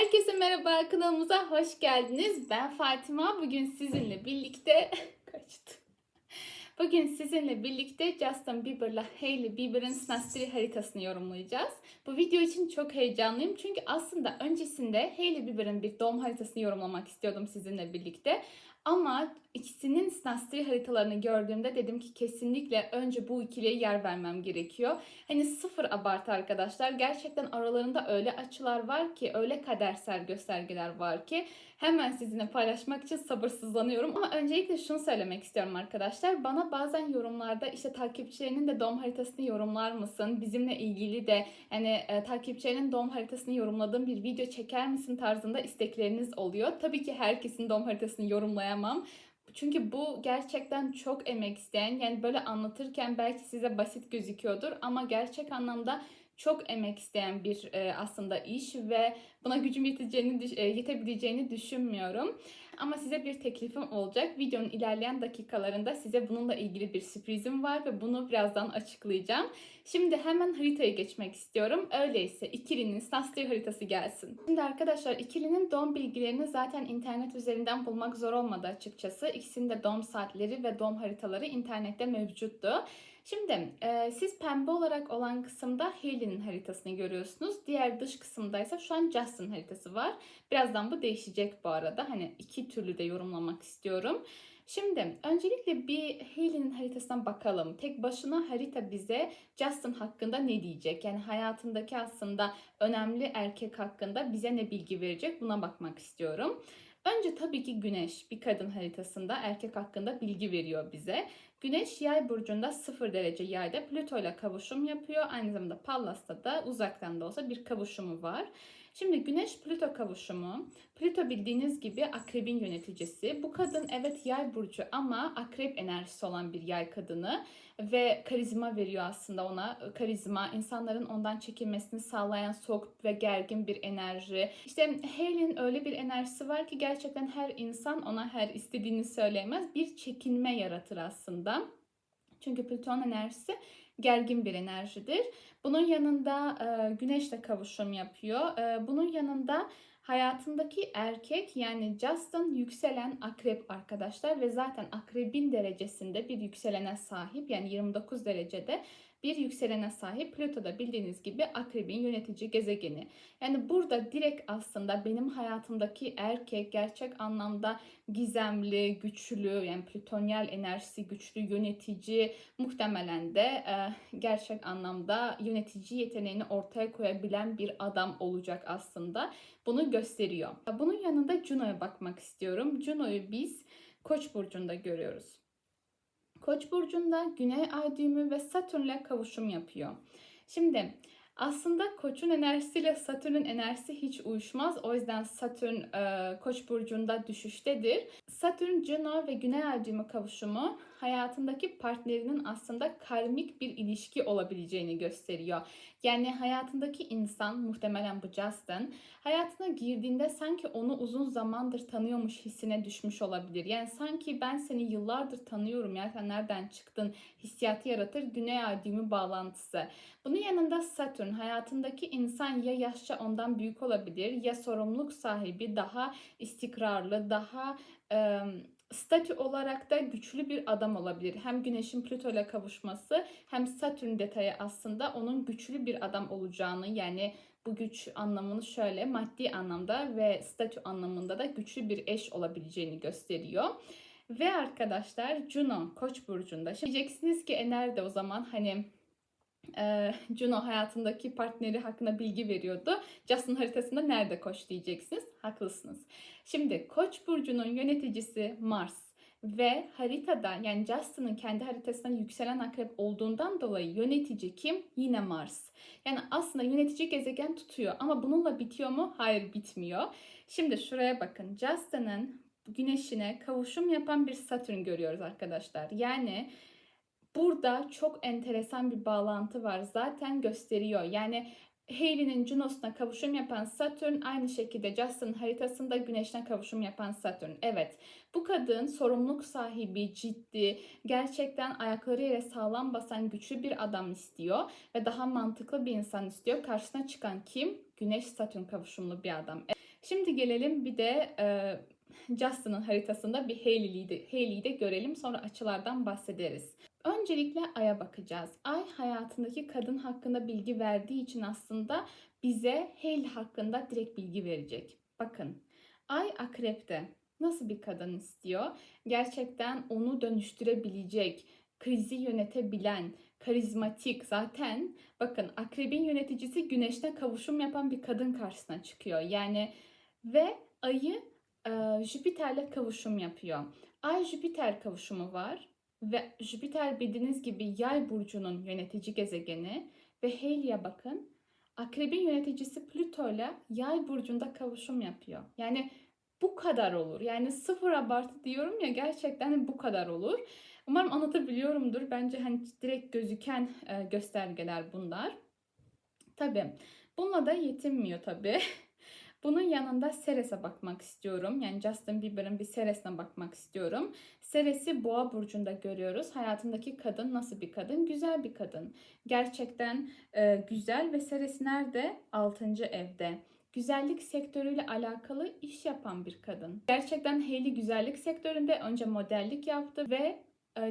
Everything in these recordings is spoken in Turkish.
Herkese merhaba, kanalımıza hoş geldiniz. Ben Fatima. Bugün sizinle birlikte kaçtı. Bugün sizinle birlikte Justin Bieber'la Hailey Bieber'ın Snapchat haritasını yorumlayacağız. Bu video için çok heyecanlıyım çünkü aslında öncesinde Hailey Bieber'ın bir doğum haritasını yorumlamak istiyordum sizinle birlikte. Ama ikisinin Snapchat haritalarını gördüğümde dedim ki kesinlikle önce bu ikiliye yer vermem gerekiyor. Hani sıfır abartı arkadaşlar. Gerçekten aralarında öyle açılar var ki, öyle kadersel göstergeler var ki hemen sizinle paylaşmak için sabırsızlanıyorum. Ama öncelikle şunu söylemek istiyorum arkadaşlar. Bana bazen yorumlarda işte takipçilerinin de doğum haritasını yorumlar mısın? Bizimle ilgili de takipçilerinin doğum haritasını yorumladığım bir video çeker misin tarzında istekleriniz oluyor. Tabii ki herkesin doğum haritasını yorumlayamam. Çünkü bu gerçekten çok emek isteyen, yani böyle anlatırken belki size basit gözüküyordur ama gerçek anlamda çok emek isteyen bir aslında iş ve buna gücüm yetebileceğini düşünmüyorum. Ama size bir teklifim olacak. Videonun ilerleyen dakikalarında size bununla ilgili bir sürprizim var ve bunu birazdan açıklayacağım. Şimdi hemen haritaya geçmek istiyorum. Öyleyse ikilinin Snapchat haritası gelsin. Şimdi arkadaşlar ikilinin doğum bilgilerini zaten internet üzerinden bulmak zor olmadı açıkçası. İkisinin de doğum saatleri ve doğum haritaları internette mevcuttu. Şimdi siz pembe olarak olan kısımda Hailey'nin haritasını görüyorsunuz. Diğer dış kısımdaysa şu an Justin haritası var. Birazdan bu değişecek bu arada. Hani iki türlü de yorumlamak istiyorum. Şimdi öncelikle bir Hailey'nin haritasına bakalım. Tek başına harita bize Justin hakkında ne diyecek? Yani hayatındaki aslında önemli erkek hakkında bize ne bilgi verecek? Buna bakmak istiyorum. Önce tabii ki Güneş bir kadın haritasında erkek hakkında bilgi veriyor bize. Güneş Yay burcunda 0 derece Yay'da Plüto ile kavuşum yapıyor. Aynı zamanda Pallas'ta da uzaktan da olsa bir kavuşumu var. Şimdi Güneş Plüto kavuşumu. Plüto bildiğiniz gibi Akrebin yöneticisi. Bu kadın evet Yay burcu ama Akrep enerjisi olan bir Yay kadını ve karizma veriyor aslında ona. Karizma, insanların ondan çekilmesini sağlayan soğuk ve gergin bir enerji. İşte Hailey'nin öyle bir enerjisi var ki gerçekten her insan ona her istediğini söyleyemez. Bir çekinme yaratır aslında. Çünkü Plüton enerjisi gergin bir enerjidir. Bunun yanında Güneş'le kavuşum yapıyor. Bunun yanında hayatındaki erkek yani Justin yükselen akrep arkadaşlar ve zaten akrebin derecesinde bir yükselene sahip, yani 29 derecede bir yükselene sahip. Plüto da bildiğiniz gibi akrebin yönetici gezegeni. Yani burada direkt aslında benim hayatımdaki erkek gerçek anlamda gizemli, güçlü, yani plütonyal enerjisi güçlü, yönetici, muhtemelen de gerçek anlamda yönetici yeteneğini ortaya koyabilen bir adam olacak aslında. Bunu gösteriyor. Bunun yanında Juno'ya bakmak istiyorum. Juno'yu biz Koç burcunda görüyoruz. Koç burcunda Güney Ay düğümü ve Satürn'le kavuşum yapıyor. Şimdi aslında Koç'un enerjisiyle Satürn'ün enerjisi hiç uyuşmaz. O yüzden Satürn Koç burcunda düşüştedir. Satürn, Juno ve Güney Ay düğümü kavuşumu hayatındaki partnerinin aslında karmik bir ilişki olabileceğini gösteriyor. Yani hayatındaki insan, muhtemelen bu Justin, hayatına girdiğinde sanki onu uzun zamandır tanıyormuş hissine düşmüş olabilir. Yani sanki ben seni yıllardır tanıyorum ya, sen nereden çıktın hissiyatı yaratır Güney Ay düğümü bağlantısı. Bunun yanında Satürn, hayatındaki insan ya yaşça ondan büyük olabilir ya sorumluluk sahibi, daha istikrarlı, daha statü olarak da güçlü bir adam olabilir. Hem Güneş'in Plüto ile kavuşması hem Satürn detayı aslında onun güçlü bir adam olacağını, yani bu güç anlamını şöyle maddi anlamda ve statü anlamında da güçlü bir eş olabileceğini gösteriyor. Ve arkadaşlar Juno Koç burcunda. Şimdi diyeceksiniz ki nerede o zaman hani Juno hayatındaki partneri hakkında bilgi veriyordu. Justin haritasında nerede Koç diyeceksiniz. Haklısınız. Şimdi Koç burcunun yöneticisi Mars ve haritada, yani Justin'ın kendi haritasından yükselen akrep olduğundan dolayı yönetici kim? Yine Mars. Yani aslında yönetici gezegen tutuyor ama bununla bitiyor mu? Hayır, bitmiyor. Şimdi şuraya bakın. Justin'ın güneşine kavuşum yapan bir Satürn görüyoruz arkadaşlar. Yani burada çok enteresan bir bağlantı var. Zaten gösteriyor. Yani Hailey'nin Junos'una kavuşum yapan Satürn aynı şekilde Justin'ın haritasında Güneş'ine kavuşum yapan Satürn. Evet, bu kadın sorumluluk sahibi, ciddi, gerçekten ayakları yere sağlam basan güçlü bir adam istiyor ve daha mantıklı bir insan istiyor. Karşısına çıkan kim? Güneş Satürn kavuşumlu bir adam. Şimdi gelelim bir de Justin'ın haritasında bir Hailey'yi de görelim. Sonra açılardan bahsederiz. Öncelikle Ay'a bakacağız. Ay hayatındaki kadın hakkında bilgi verdiği için aslında bize Hailey hakkında direkt bilgi verecek. Bakın, Ay Akrep'te nasıl bir kadın istiyor? Gerçekten onu dönüştürebilecek, krizi yönetebilen, karizmatik. Zaten bakın, Akrebin yöneticisi Güneş'te kavuşum yapan bir kadın karşısına çıkıyor. Yani ve Ay'ı Jüpiter'le kavuşum yapıyor. Ay Jüpiter kavuşumu var ve Jüpiter bildiğiniz gibi Yay burcunun yönetici gezegeni ve Hailey'e bakın. Akrebin yöneticisi Plüto'yla Yay burcunda kavuşum yapıyor. Yani bu kadar olur. Yani sıfır abartı diyorum ya, gerçekten bu kadar olur. Umarım anlatabiliyorumdur. Bence hani direkt gözüken göstergeler bunlar. Tabii bununla da yetinmiyor tabii. Bunun yanında Ceres'e bakmak istiyorum. Yani Justin Bieber'ın bir Ceres'ine bakmak istiyorum. Ceres'i Boğa burcunda görüyoruz. Hayatındaki kadın nasıl bir kadın? Güzel bir kadın. Gerçekten güzel ve Ceres nerede? 6. evde. Güzellik sektörüyle alakalı iş yapan bir kadın. Gerçekten Hailey güzellik sektöründe önce modellik yaptı ve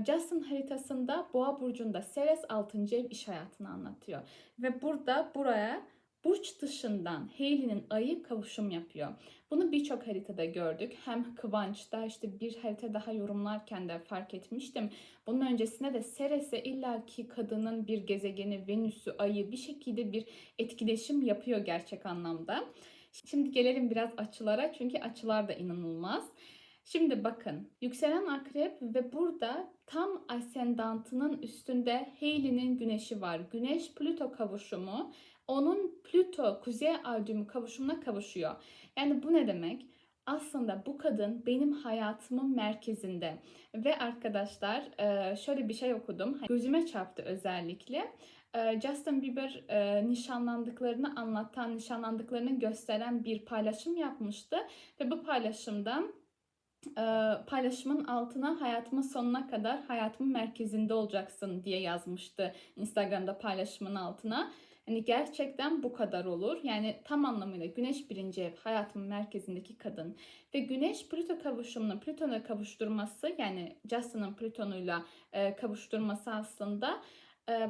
Justin haritasında Boğa burcunda Ceres 6. ev iş hayatını anlatıyor. Ve burada buraya burç dışından Hailey'nin ayı kavuşum yapıyor. Bunu birçok haritada gördük. Hem Kıvanç'ta işte bir harita daha yorumlarken de fark etmiştim. Bunun öncesinde de Ceres'e illaki kadının bir gezegeni, Venüs'ü, ayı bir şekilde bir etkileşim yapıyor gerçek anlamda. Şimdi gelelim biraz açılara, çünkü açılar da inanılmaz. Şimdi bakın, yükselen akrep ve burada tam ascendantının üstünde Hailey'nin güneşi var. Güneş Plüto kavuşumu onun Plüto Kuzey Ay düğümü kavuşumuna kavuşuyor. Yani bu ne demek? Aslında bu kadın benim hayatımın merkezinde. Ve arkadaşlar şöyle bir şey okudum. Gözüme çarptı özellikle. Justin Bieber nişanlandıklarını anlatan, nişanlandıklarını gösteren bir paylaşım yapmıştı. Ve bu paylaşımın altına hayatımın sonuna kadar hayatımın merkezinde olacaksın diye yazmıştı Instagram'da paylaşımın altına. Hani gerçekten bu kadar olur. Yani tam anlamıyla Güneş 1. ev, hayatımın merkezindeki kadın. Ve Güneş Plüto kavuşumunu Plüton'a kavuşturması, yani Justin'ın Plüton'uyla kavuşturması aslında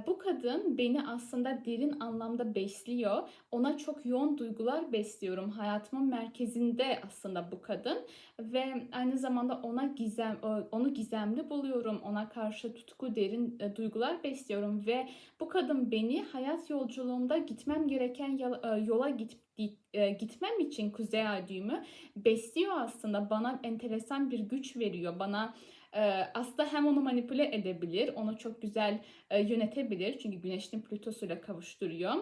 bu kadın beni aslında derin anlamda besliyor. Ona çok yoğun duygular besliyorum. Hayatımın merkezinde aslında bu kadın ve aynı zamanda onu gizemli buluyorum. Ona karşı tutku, derin duygular besliyorum ve bu kadın beni hayat yolculuğumda gitmem gereken yola gitmem için Kuzey Ay düğümü besliyor aslında. Bana enteresan bir güç veriyor. Bana aslında hem onu manipüle edebilir, onu çok güzel yönetebilir. Çünkü Güneş'in Plüto'suyla kavuşturuyor.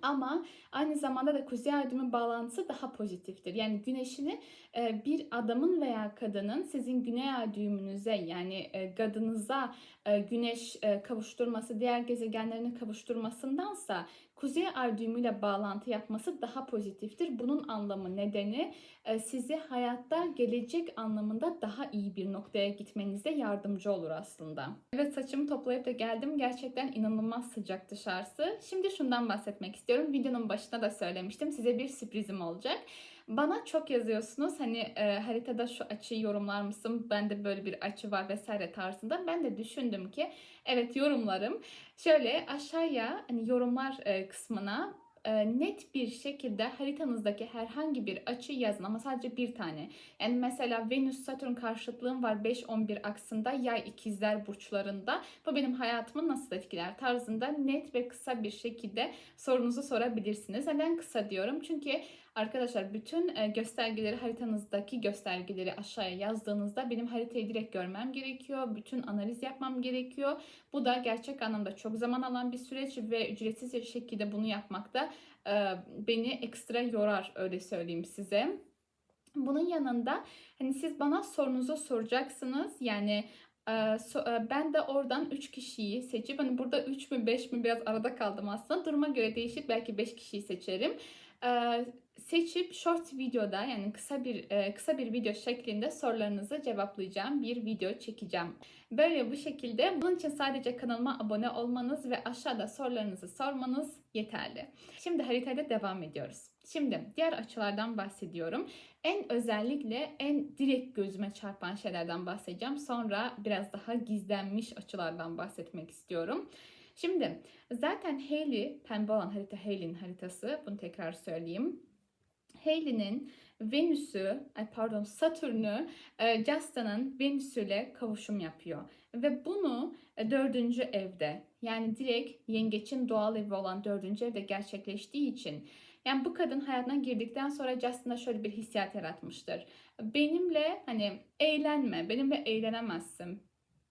Ama aynı zamanda da Kuzey Ay düğümü bağlantısı daha pozitiftir. Yani güneşini bir adamın veya kadının sizin Güney Ay düğümünüze, yani gadınıza güneş kavuşturması, diğer gezegenlerini kavuşturmasındansa Kuzey Ay düğümüyle bağlantı yapması daha pozitiftir. Bunun anlamı, nedeni sizi hayatta gelecek anlamında daha iyi bir noktaya gitmenize yardımcı olur aslında. Evet, saçımı toplayıp da geldim. Gerçekten inanılmaz sıcak dışarısı. Şimdi şundan bahsetmek istiyorum. Videonun başında da söylemiştim. Size bir sürprizim olacak. Bana çok yazıyorsunuz. Hani haritada şu açıyı yorumlar mısın? Bende böyle bir açı var vesaire tarzında. Ben de düşündüm ki evet, yorumlarım. Şöyle aşağıya hani yorumlar kısmına net bir şekilde haritanızdaki herhangi bir açı yazın, ama sadece bir tane. Yani mesela Venüs Satürn karşıtlığım var 5-11 aksında, Yay ikizler burçlarında. Bu benim hayatımı nasıl etkiler tarzında net ve kısa bir şekilde sorunuzu sorabilirsiniz. Neden kısa diyorum? Çünkü arkadaşlar bütün göstergeleri, haritanızdaki göstergeleri aşağıya yazdığınızda benim haritayı direkt görmem gerekiyor. Bütün analiz yapmam gerekiyor. Bu da gerçek anlamda çok zaman alan bir süreç ve ücretsiz bir şekilde bunu yapmakta beni ekstra yorar, öyle söyleyeyim size. Bunun yanında hani siz bana sorunuzu soracaksınız. Yani ben de oradan 3 kişiyi seçip, hani burada 3 mü 5 mi biraz arada kaldım aslında. Duruma göre değişir, belki 5 kişiyi seçerim. Seçip short videoda, yani kısa bir video şeklinde sorularınızı cevaplayacağım bir video çekeceğim. Böyle bu şekilde. Bunun için sadece kanalıma abone olmanız ve aşağıda sorularınızı sormanız yeterli. Şimdi haritayla devam ediyoruz. Şimdi diğer açılardan bahsediyorum. Özellikle en direkt gözüme çarpan şeylerden bahsedeceğim. Sonra biraz daha gizlenmiş açılardan bahsetmek istiyorum. Şimdi zaten Hayley, pembe olan harita Hayley'nin haritası. Bunu tekrar söyleyeyim. Hayley'nin Satürn'ü Justin'ın Venüs'üyle kavuşum yapıyor. Ve bunu 4. evde, yani direkt yengeçin doğal evi olan 4. evde gerçekleştiği için, yani bu kadın hayatına girdikten sonra Justin'a şöyle bir hissiyat yaratmıştır. Benimle hani eğlenme, benimle eğlenemezsin.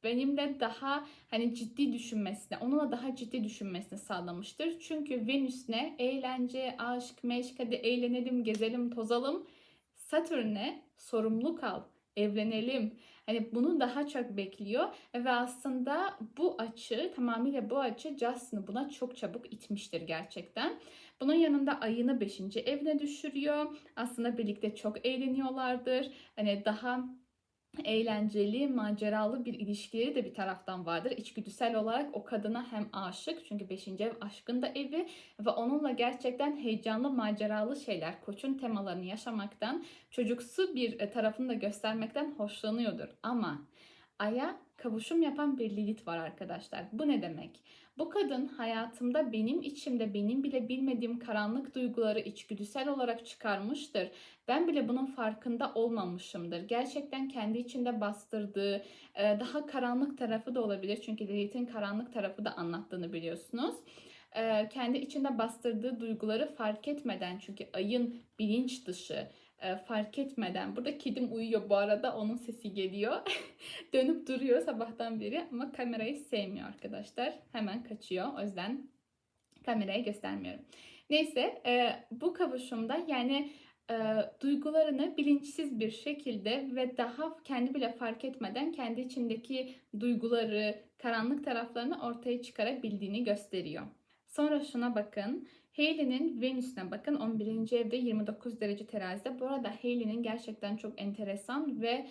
Benimle daha hani ciddi düşünmesine, onunla daha ciddi düşünmesini sağlamıştır. Çünkü Venüs ne? Eğlence, aşk, meşk, hadi eğlenelim, gezelim, tozalım. Satürn'e sorumluluk al, evlenelim. Hani bunu daha çok bekliyor ve aslında tamamıyla bu açı Justin'ı buna çok çabuk itmiştir gerçekten. Bunun yanında ayını 5. evine düşürüyor. Aslında birlikte çok eğleniyorlardır. Hani daha eğlenceli, maceralı bir ilişkileri de bir taraftan vardır. İçgüdüsel olarak o kadına hem aşık, çünkü 5. ev aşkın da evi ve onunla gerçekten heyecanlı, maceralı şeyler, Koç'un temalarını yaşamaktan, çocuksu bir tarafını da göstermekten hoşlanıyordur. Ama Ay'a kavuşum yapan bir Lilith var arkadaşlar. Bu ne demek? Bu kadın hayatımda benim içimde benim bile bilmediğim karanlık duyguları içgüdüsel olarak çıkarmıştır. Ben bile bunun farkında olmamışımdır. Gerçekten kendi içinde bastırdığı daha karanlık tarafı da olabilir. Çünkü Lilith'in karanlık tarafı da anlattığını biliyorsunuz. Kendi içinde bastırdığı duyguları fark etmeden, çünkü ayın bilinç dışı, fark etmeden, burada kedim uyuyor bu arada, onun sesi geliyor. Dönüp duruyor sabahtan beri ama kamerayı sevmiyor arkadaşlar. Hemen kaçıyor. O yüzden kameraya göstermiyorum. Neyse, bu kavuşumda yani duygularını bilinçsiz bir şekilde ve daha kendi bile fark etmeden kendi içindeki duyguları, karanlık taraflarını ortaya çıkarabildiğini gösteriyor. Sonra şuna bakın. Hayley'nin Venüs'üne bakın. 11. evde 29 derece terazide. Bu arada Hayley'nin gerçekten çok enteresan ve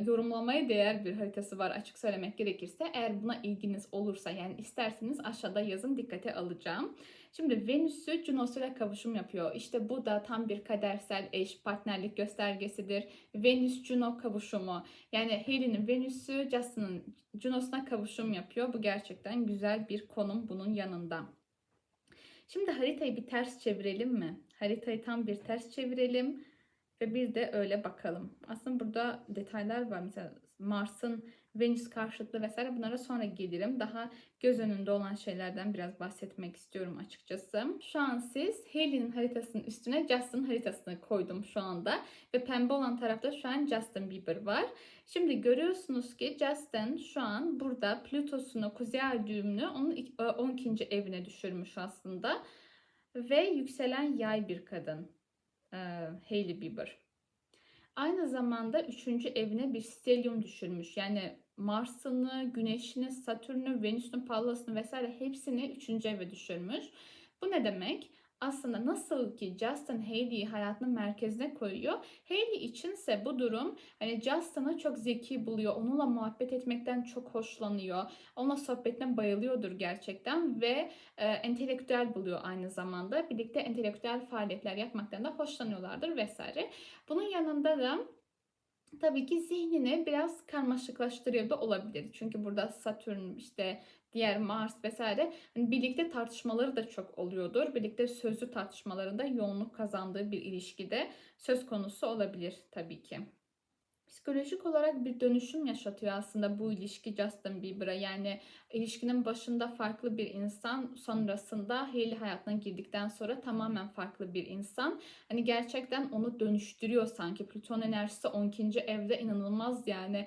yorumlamaya değer bir haritası var, açık söylemek gerekirse. Eğer buna ilginiz olursa, yani isterseniz aşağıda yazın, dikkate alacağım. Şimdi Venüs'ü Junos'uyla kavuşum yapıyor. İşte bu da tam bir kadersel eş partnerlik göstergesidir. Venüs-Juno kavuşumu. Yani Hayley'nin Venüs'ü Justin'ın Junos'una kavuşum yapıyor. Bu gerçekten güzel bir konum bunun yanında. Şimdi haritayı bir ters çevirelim mi? Haritayı tam bir ters çevirelim ve bir de öyle bakalım. Aslında burada detaylar var. Mesela Mars'ın Venüs karşıtlığı vesaire, bunlara sonra gelirim. Daha göz önünde olan şeylerden biraz bahsetmek istiyorum açıkçası. Şu an siz Hayley'nin haritasının üstüne Justin'ın haritasını koydum şu anda. Ve pembe olan tarafta şu an Justin Bieber var. Şimdi görüyorsunuz ki Justin şu an burada Plütos'unu, Kuzey Ay düğümünü onun 12. evine düşürmüş aslında. Ve yükselen yay bir kadın. Hailey Bieber. Aynı zamanda 3. evine bir stelyum düşürmüş. Yani Mars'ını, Güneş'ini, Satürn'ü, Venüs'ün pallasını vesaire hepsini 3. eve düşürmüş. Bu ne demek? Aslında nasıl ki Justin Hayley'i hayatının merkezine koyuyor, Hayley içinse bu durum hani Justin'ı çok zeki buluyor. Onunla muhabbet etmekten çok hoşlanıyor. Onunla sohbetine bayılıyordur gerçekten ve entelektüel buluyor aynı zamanda. Birlikte entelektüel faaliyetler yapmaktan da hoşlanıyorlardır vesaire. Bunun yanında da tabii ki zihnini biraz karmaşıklaştırıyor da olabilir. Çünkü burada Satürn, işte diğer Mars vesaire, hani birlikte tartışmaları da çok oluyordur. Birlikte sözlü tartışmalarında yoğunluk kazandığı bir ilişkide söz konusu olabilir tabii ki. Psikolojik olarak bir dönüşüm yaşatıyor aslında bu ilişki Justin Bieber'a. Yani ilişkinin başında farklı bir insan, sonrasında Hailey hayatına girdikten sonra tamamen farklı bir insan. Hani gerçekten onu dönüştürüyor sanki. Plüton enerjisi 12. evde inanılmaz yani.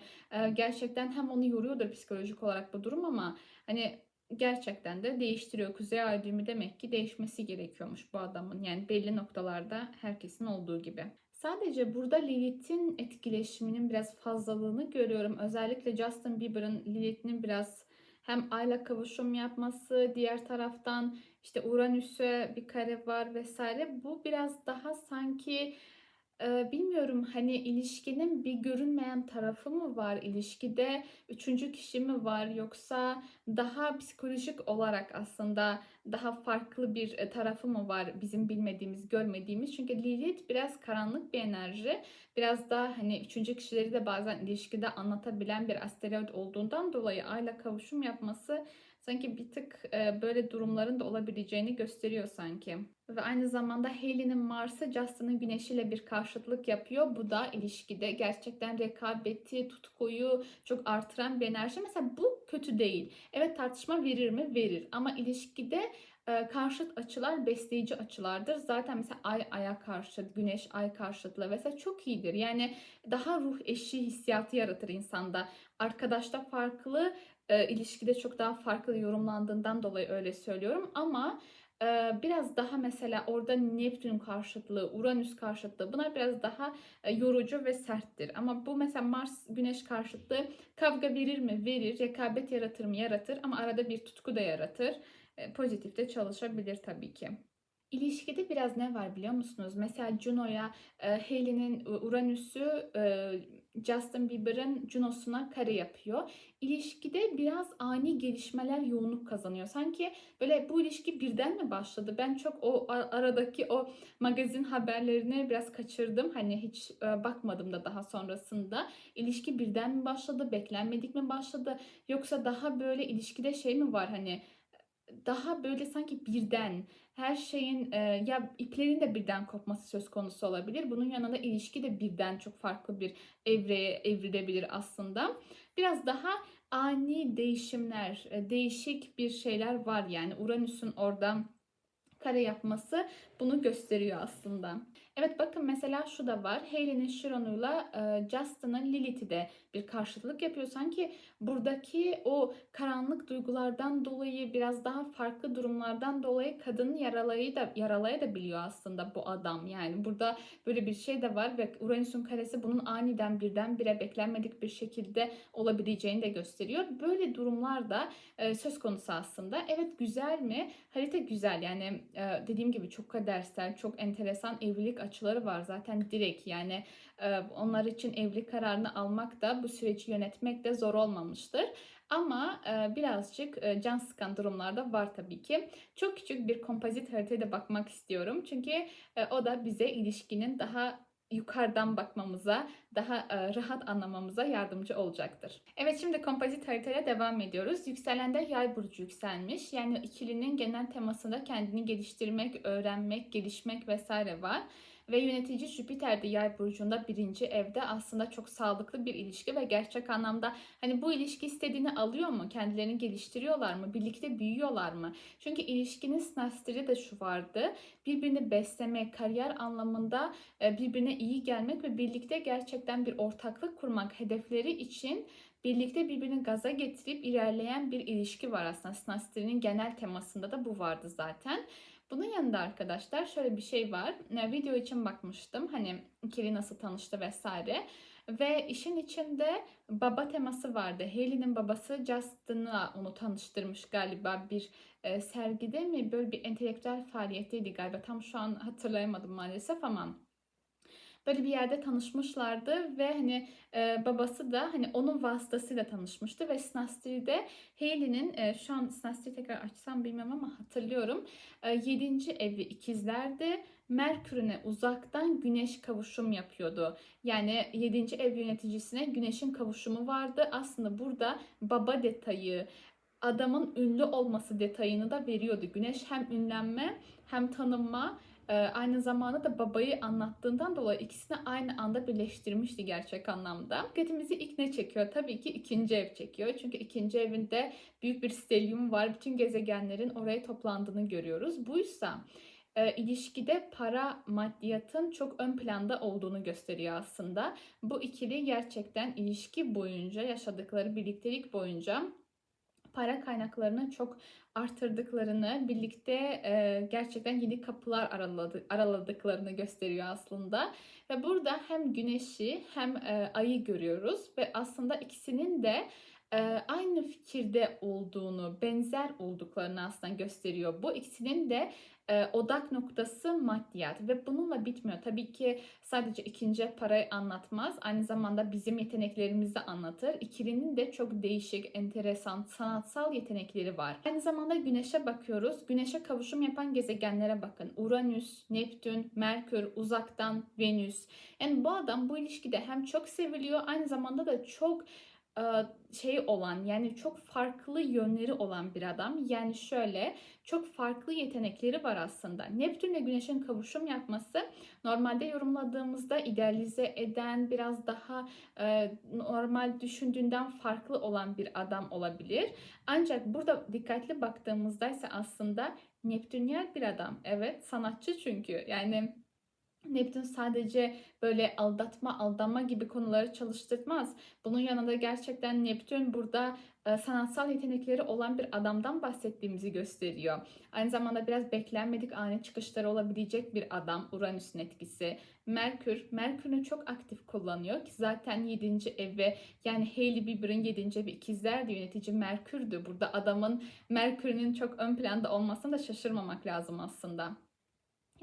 Gerçekten hem onu yoruyordur psikolojik olarak bu durum ama hani gerçekten de değiştiriyor. Kuzey Ay düğümü demek ki değişmesi gerekiyormuş bu adamın. Yani belli noktalarda herkesin olduğu gibi. Sadece burada Lilith'in etkileşiminin biraz fazlalığını görüyorum. Özellikle Justin Bieber'ın Lilith'inin biraz hem Ay'la kavuşum yapması, diğer taraftan işte Uranüs'e bir kare var vesaire. Bu biraz daha sanki Bilmiyorum, hani, ilişkinin bir görünmeyen tarafı mı var? İlişkide üçüncü kişi mi var? Yoksa daha psikolojik olarak aslında daha farklı bir, tarafı mı var bizim bilmediğimiz, görmediğimiz? Çünkü Lilith biraz karanlık bir enerji. Biraz daha, hani, üçüncü kişileri de bazen ilişkide anlatabilen bir asteroid olduğundan dolayı Ay'la kavuşum yapması sanki bir tık, böyle durumların da olabileceğini gösteriyor sanki. Ve aynı zamanda Hailey'nin Mars'ı Justin'ın Güneş'iyle bir karşıtlık yapıyor. Bu da ilişkide gerçekten rekabeti, tutkuyu çok artıran bir enerji. Mesela bu kötü değil. Evet, tartışma verir mi? Verir. Ama ilişkide karşıt açılar besleyici açılardır. Zaten mesela Ay Ay'a karşıt, Güneş Ay karşıtlığı vesaire çok iyidir. Yani daha ruh eşi hissiyatı yaratır insanda. Arkadaşta farklı, ilişkide çok daha farklı yorumlandığından dolayı öyle söylüyorum. Ama biraz daha mesela orada Neptün karşıtlığı, Uranüs karşıtlığı, bunlar biraz daha yorucu ve serttir. Ama bu mesela Mars Güneş karşıtlığı kavga verir mi? Verir. Rekabet yaratır mı? Yaratır. Ama arada bir tutku da yaratır. Pozitif de çalışabilir tabii ki. İlişkide biraz ne var biliyor musunuz? Mesela Juno'ya Hailey'nin Uranüs'ü Justin Bieber'ın Juno'suna kare yapıyor. İlişkide biraz ani gelişmeler yoğunluk kazanıyor. Sanki böyle bu ilişki birden mi başladı? Ben çok o aradaki o magazin haberlerini biraz kaçırdım. Hani hiç bakmadım da daha sonrasında. İlişki birden mi başladı? Beklenmedik mi başladı? Yoksa daha böyle ilişkide şey mi var, hani daha böyle sanki birden her şeyin ya iplerin de birden kopması söz konusu olabilir. Bunun yanında ilişki de birden çok farklı bir evreye evrilebilir aslında. Biraz daha ani değişimler, değişik bir şeyler var yani. Uranüs'ün orada kare yapması bunu gösteriyor aslında. Evet, bakın mesela şu da var. Hailey'nin Chiron'uyla Justin'ın Lilith'i de bir karşıtlık yapıyor. Sanki buradaki o karanlık duygulardan dolayı, biraz daha farklı durumlardan dolayı kadını yaralayabiliyor aslında bu adam. Yani burada böyle bir şey de var ve Uranüs'ün karesi bunun aniden birdenbire beklenmedik bir şekilde olabileceğini de gösteriyor. Böyle durumlar da söz konusu aslında. Evet, güzel mi? Harita güzel. Yani dediğim gibi çok kadersel, çok enteresan evlilik açıları var. Zaten direkt yani onlar için evlilik kararını almak da bu süreci yönetmek de zor olmamıştır. Ama birazcık can sıkan durumlar da var tabii ki. Çok küçük bir kompozit haritaya da bakmak istiyorum. Çünkü o da bize ilişkinin daha yukarıdan bakmamıza, daha rahat anlamamıza yardımcı olacaktır. Evet, şimdi kompozit haritayla devam ediyoruz. Yükselende Yay burcu yükselmiş. Yani ikilinin genel temasında kendini geliştirmek, öğrenmek, gelişmek vesaire var. Ve yönetici Jüpiter de Yay burcunda birinci evde, aslında çok sağlıklı bir ilişki ve gerçek anlamda hani bu ilişki istediğini alıyor mu? Kendilerini geliştiriyorlar mı? Birlikte büyüyorlar mı? Çünkü ilişkinin sinastri de şu vardı. Birbirini beslemek, kariyer anlamında birbirine iyi gelmek ve birlikte gerçekten bir ortaklık kurmak hedefleri için birlikte birbirini gaza getirip ilerleyen bir ilişki var aslında. Sinastri'nin genel temasında da bu vardı zaten. Bunun yanında arkadaşlar şöyle bir şey var. Video için bakmıştım. Hani ikili nasıl tanıştı vesaire. Ve işin içinde baba teması vardı. Hailey'nin babası Justin'la onu tanıştırmış galiba bir sergide mi? Böyle bir entelektüel faaliyetteydi galiba. Tam şu an hatırlayamadım maalesef ama böyle bir yerde tanışmışlardı ve hani babası da hani onun vasıtasıyla tanışmıştı ve Snastri'de Hailey'nin şu an Snastri'yi tekrar açsam bilmem ama hatırlıyorum. 7. evi ikizlerdi. Merkür'üne uzaktan Güneş kavuşum yapıyordu. Yani 7. ev yöneticisine Güneş'in kavuşumu vardı. Aslında burada baba detayı, adamın ünlü olması detayını da veriyordu. Güneş hem ünlenme hem tanınma, aynı zamanda da babayı anlattığından dolayı ikisini aynı anda birleştirmişti gerçek anlamda. Dikkatimizi ilk ne çekiyor? Tabii ki ikinci ev çekiyor. Çünkü ikinci evinde büyük bir stelyum var. Bütün gezegenlerin oraya toplandığını görüyoruz. Buysa ilişkide para, maddiyatın çok ön planda olduğunu gösteriyor aslında. Bu ikili gerçekten ilişki boyunca, yaşadıkları birliktelik boyunca para kaynaklarını çok artırdıklarını, birlikte gerçekten yeni kapılar araladıklarını gösteriyor aslında. Ve burada hem güneşi hem ayı görüyoruz ve aslında ikisinin de aynı fikirde olduğunu, benzer olduklarını aslında gösteriyor. Bu ikisinin de odak noktası maddiyat ve bununla bitmiyor. Tabii ki sadece ikinci parayı anlatmaz. Aynı zamanda bizim yeteneklerimizi anlatır. İkilinin de çok değişik, enteresan, sanatsal yetenekleri var. Aynı zamanda Güneş'e bakıyoruz. Güneş'e kavuşum yapan gezegenlere bakın. Uranüs, Neptün, Merkür, uzaktan Venüs. Yani bu adam bu ilişkide hem çok seviliyor, aynı zamanda da çok olan, yani çok farklı yönleri olan bir adam. Yani şöyle, çok farklı yetenekleri var aslında. Neptün ile Güneş'in kavuşum yapması normalde yorumladığımızda idealize eden, biraz daha normal düşündüğünden farklı olan bir adam olabilir. Ancak burada dikkatli baktığımızda ise aslında Neptünyel bir adam. Evet, sanatçı çünkü. Yani Neptün sadece böyle aldatma, aldanma gibi konuları çalıştırmaz. Bunun yanında gerçekten Neptün burada sanatsal yetenekleri olan bir adamdan bahsettiğimizi gösteriyor. Aynı zamanda biraz beklenmedik ani çıkışları olabilecek bir adam, Uranüs'ün etkisi. Merkür'ünü çok aktif kullanıyor ki zaten 7. evi, yani Hailey Bieber'ın 7. evi ikizler de yönetici Merkür'dü. Burada adamın Merkür'ünün çok ön planda olmasına da şaşırmamak lazım aslında.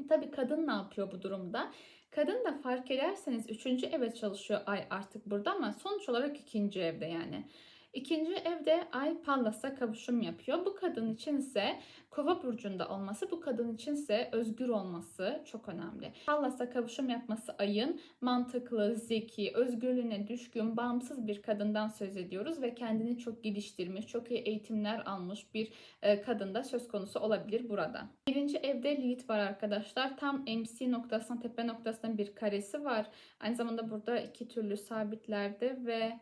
Tabii kadın ne yapıyor bu durumda? Kadın da fark ederseniz 3. eve çalışıyor Ay artık burada ama sonuç olarak 2. evde yani. 2. evde Ay Pallas'a kavuşum yapıyor. Bu kadın için ise Kova burcunda olması, bu kadın için ise özgür olması çok önemli. Pallas'a kavuşum yapması Ay'ın mantıklı, zeki, özgürlüğüne düşkün, bağımsız bir kadından söz ediyoruz ve kendini çok geliştirmiş, çok iyi eğitimler almış bir kadın da söz konusu olabilir burada. 1. evde Lilith var arkadaşlar. Tam MC noktasına, tepe noktasına bir karesi var. Aynı zamanda burada iki türlü sabitlerde ve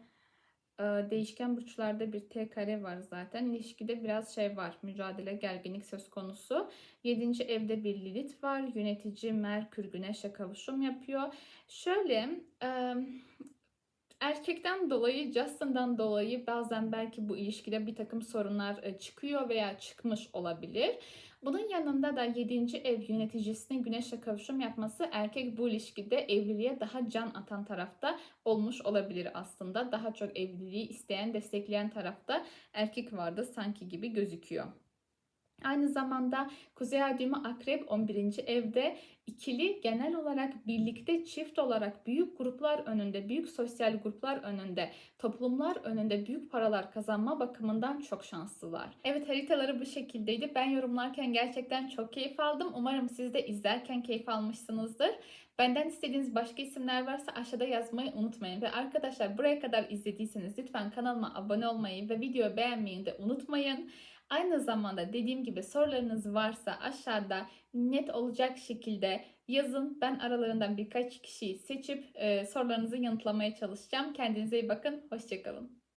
değişken burçlarda bir T kare var zaten. İlişkide biraz şey var. Mücadele, gerginlik söz konusu. 7. evde bir Lilith var. Yönetici Merkür Güneş'e kavuşum yapıyor. Şöyle erkekten dolayı, Justin'dan dolayı bazen belki bu ilişkide bir takım sorunlar çıkıyor veya çıkmış olabilir. Bunun yanında da 7. ev yöneticisinin Güneş'le kavuşum yapması, erkek bu ilişkide evliliğe daha can atan tarafta olmuş olabilir aslında. Daha çok evliliği isteyen, destekleyen tarafta erkek vardı sanki gibi gözüküyor. Aynı zamanda Kuzey Ay düğümü Akrep 11. evde, ikili genel olarak birlikte çift olarak büyük gruplar önünde, büyük sosyal gruplar önünde, toplumlar önünde büyük paralar kazanma bakımından çok şanslılar. Evet, haritaları bu şekildeydi. Ben yorumlarken gerçekten çok keyif aldım. Umarım siz de izlerken keyif almışsınızdır. Benden istediğiniz başka isimler varsa aşağıda yazmayı unutmayın. Ve arkadaşlar, buraya kadar izlediyseniz lütfen kanalıma abone olmayı ve videoyu beğenmeyi de unutmayın. Aynı zamanda dediğim gibi sorularınız varsa aşağıda net olacak şekilde yazın. Ben aralarından birkaç kişiyi seçip sorularınızı yanıtlamaya çalışacağım. Kendinize iyi bakın. Hoşça kalın.